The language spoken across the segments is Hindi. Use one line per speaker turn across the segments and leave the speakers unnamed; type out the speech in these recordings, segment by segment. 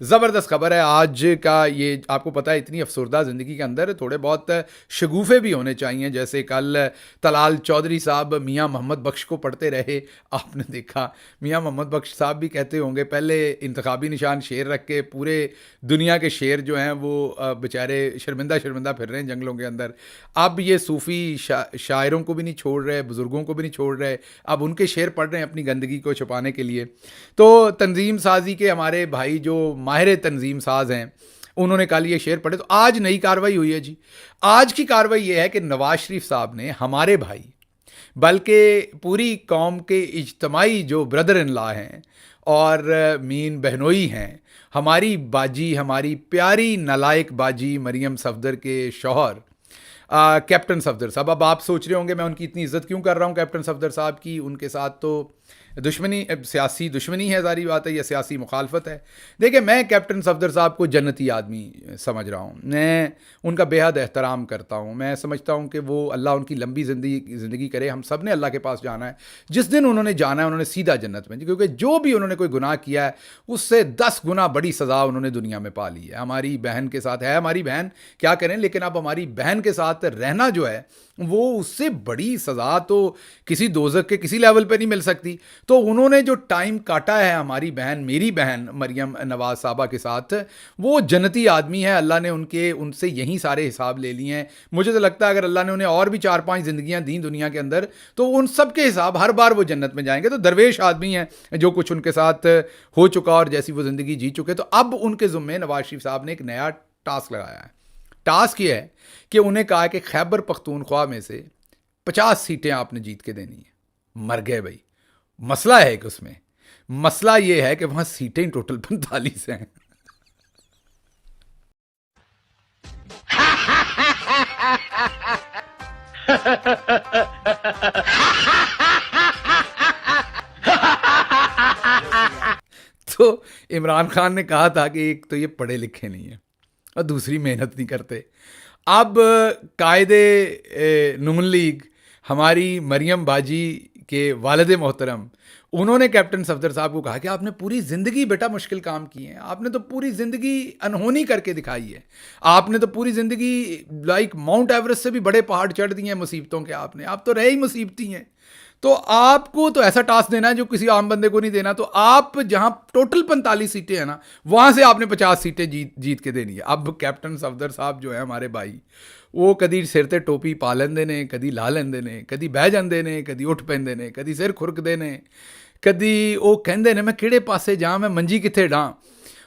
ज़बरदस्त खबर है आज का। ये आपको पता है इतनी अफसरदा ज़िंदगी के अंदर थोड़े बहुत शगुफ़े भी होने चाहिए। जैसे कल तलाल चौधरी साहब मियाँ मोहम्मद बख्श को पढ़ते रहे, आपने देखा मियाँ मोहम्मद बख्श साहब भी कहते होंगे पहले इंतखाबी निशान शेर रख के पूरे दुनिया के शेर जो हैं वो बेचारे शर्मिंदा शर्मिंदा फिर रहे हैं जंगलों के अंदर। अब ये सूफ़ी शायरों को भी नहीं छोड़ रहे, बुज़ुर्गों को भी नहीं छोड़ रहे, अब उनके शेर पढ़ रहे हैं अपनी गंदगी को छुपाने के लिए। तो तंजीम साजी के हमारे भाई जो माहिर तंजीम साज हैं उन्होंने कल ये शेर पढ़े। तो आज नई कार्रवाई हुई है जी। आज की कार्रवाई ये है कि नवाज शरीफ साहब ने हमारे भाई बल्कि पूरी कौम के इज्तमाई जो ब्रदर इन लॉ हैं और मीन बहनोई हैं, हमारी बाजी, हमारी प्यारी नालायक बाजी मरियम सफदर के शौहर कैप्टन सफदर साहब। अब आप सोच रहे होंगे मैं उनकी इतनी इज्जत क्यों कर रहा हूँ कैप्टन सफदर साहब की, उनके साथ तो दुश्मनी, सियासी दुश्मनी है, ज़ाहिर बात है, या सियासी मुखालफत है। देखिए मैं कैप्टन सफदर साहब को जन्नती आदमी समझ रहा हूँ, मैं उनका बेहद एहतराम करता हूँ। मैं समझता हूँ कि वो अल्लाह उनकी लंबी ज़िंदगी करे। हम सब ने अल्लाह के पास जाना है, जिस दिन उन्होंने जाना है उन्होंने सीधा जन्नत में, क्योंकि जो भी उन्होंने कोई गुनाह किया है उससे 10 गुना बड़ी सज़ा उन्होंने दुनिया में पा ली है। हमारी बहन के साथ है, हमारी बहन क्या करें, लेकिन अब हमारी बहन के साथ रहना जो है वो उससे बड़ी सज़ा तो किसी दोज़ख के किसी लेवल पे नहीं मिल सकती। तो उन्होंने जो टाइम काटा है हमारी बहन, मेरी बहन मरियम नवाज साहबा के साथ, वो जन्नती आदमी है। अल्लाह ने उनसे यही सारे हिसाब ले लिए हैं। मुझे तो लगता है अगर अल्लाह ने उन्हें और भी 4-5 ज़िंदगियाँ दी दुनिया के अंदर तो उन सब के हिसाब हर बार वो जन्नत में जाएंगे। तो दरवेश आदमी हैं जो कुछ उनके साथ हो चुका और जैसी वो ज़िंदगी जी चुके। तो अब उनके ज़ुम्मे नवाज शरीफ साहब ने एक नया टास्क लगाया है। टास्क ये है कि उन्हें कहा है कि खैबर पख्तूनख्वा में से 50 सीटें आपने जीत के देनी है। मर गए भाई। मसला है कि उसमें मसला ये है कि वहां सीटें टोटल 45 हैं। तो इमरान खान ने कहा था कि एक तो ये पढ़े लिखे नहीं है और दूसरी मेहनत नहीं करते। अब कायदे नून लीग हमारी मरियम बाजी के वालिद मोहतरम उन्होंने कैप्टन सफदर साहब को कहा कि आपने पूरी ज़िंदगी बेटा मुश्किल काम किए हैं, आपने तो पूरी ज़िंदगी अनहोनी करके दिखाई है, आपने तो पूरी ज़िंदगी लाइक माउंट एवरेस्ट से भी बड़े पहाड़ चढ़ दिए हैं मुसीबतों के, आपने, आप तो रहे ही मुसीबती हैं। तो आपको तो ऐसा टास्क देना है जो किसी आम बंदे को नहीं देना। तो आप जहां टोटल 45 सीटें हैं ना, वहां से आपने 50 सीटें जीत के देनी है। अब कैप्टन सफदर साहब जो है हमारे भाई, वो कदी सिर ते टोपी पा लेंदे ने, कदी ला लेंदे ने, कदी बह जांदे ने, कदी उठ पैंदे ने, कदी सिर खुरकदे ने, कदी वो कहंदे ने मैं किहड़े पासे जां, मैं मंजी कित्थे डां।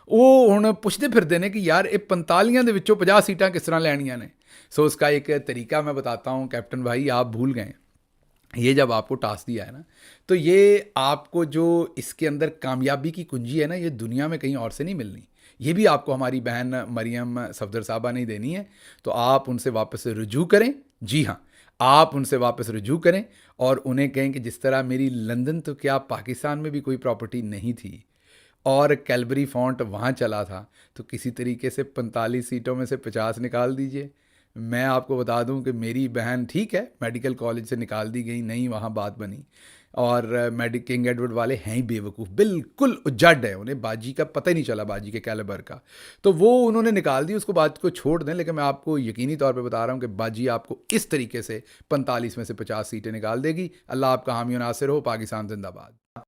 वो हुण पुछदे फिरदे ने कि यार ये 45 दे विचों 50 सीटां किस तरह लैणियां ने। सो उसका एक तरीका मैं बताता हूँ कैप्टन भाई, आप भूल गए। ये जब आपको टास्क दिया है ना, तो ये आपको जो इसके अंदर कामयाबी की कुंजी है ना, ये दुनिया में कहीं और से नहीं मिलनी। ये भी आपको हमारी बहन मरियम सफदर साहबा ने देनी है। तो आप उनसे वापस रुजू करें। जी हाँ, आप उनसे वापस रुजू करें और उन्हें कहें कि जिस तरह मेरी लंदन तो क्या पाकिस्तान में भी कोई प्रॉपर्टी नहीं थी और कैलबरी फॉन्ट वहाँ चला था, तो किसी तरीके से 45 सीटों में से 50 निकाल दीजिए। मैं आपको बता दूं कि मेरी बहन ठीक है मेडिकल कॉलेज से निकाल दी गई, नहीं वहाँ बात बनी। और किंग एडवर्ड वाले हैं ही बेवकूफ़, बिल्कुल उजड है, उन्हें बाजी का पता ही नहीं चला, बाजी के कैलिबर का। तो वो उन्होंने निकाल दी, उसको बात को छोड़ दें। लेकिन मैं आपको यकीनी तौर पे बता रहा हूँ कि बाजी आपको इस तरीके से 45 में से 50 सीटें निकाल देगी। अल्लाह आपका हामी और नासिर हो। पाकिस्तान जिंदाबाद।